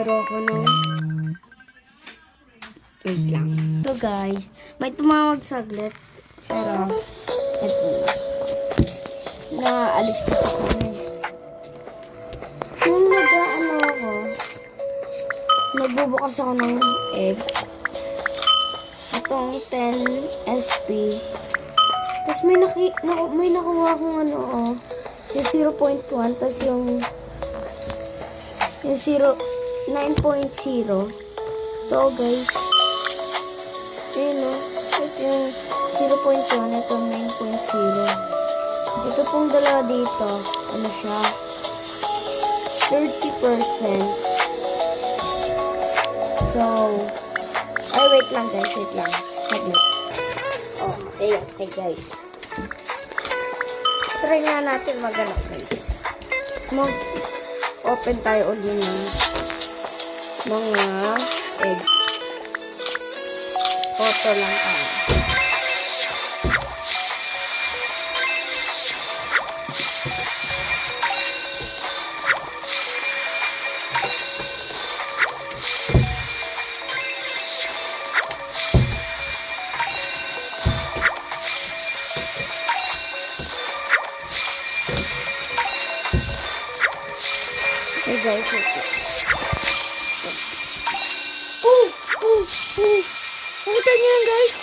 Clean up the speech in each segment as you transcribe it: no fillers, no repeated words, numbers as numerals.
Magdodoro ako ng... Wait lang. So guys, may tumawag saglit. Pero, eto na. Naalis kasi sa akin. Nung nagbubukas ako ng egg. Itong 10 SP. Tapos may nakuha akong yung 0.1. Tapos yung 9.0. Ito guys. Ayun o. Ito yung 0.1. Ito 9.0. Ito pong dalawa dito. Ano siya? 30%. So, ay wait lang guys. Wait lang. Saglit. Oh, okay guys. Try nga natin mag-ano guys. Mag-open tayo ulit ng mga egg. Auto lang tayo. Hey guys, nakita niyo yan guys?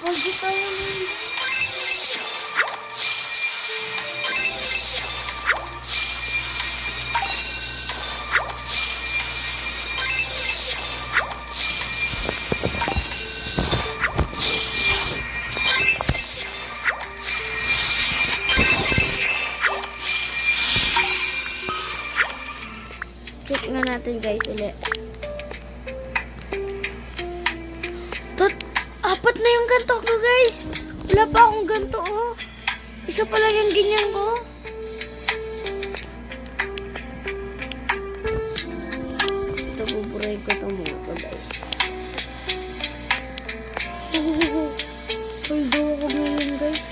Huwag tayo nila. Check nga natin guys ulit. Apat na yung ganto ko guys. Wala pa akong ganto oh. Isa pa lang yung ganyan ko. Ito buburay ko itong mga to guys. Paldo ako ngayon guys.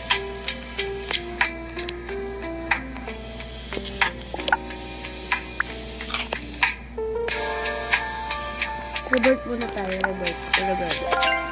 Revert muna tayo. Revert.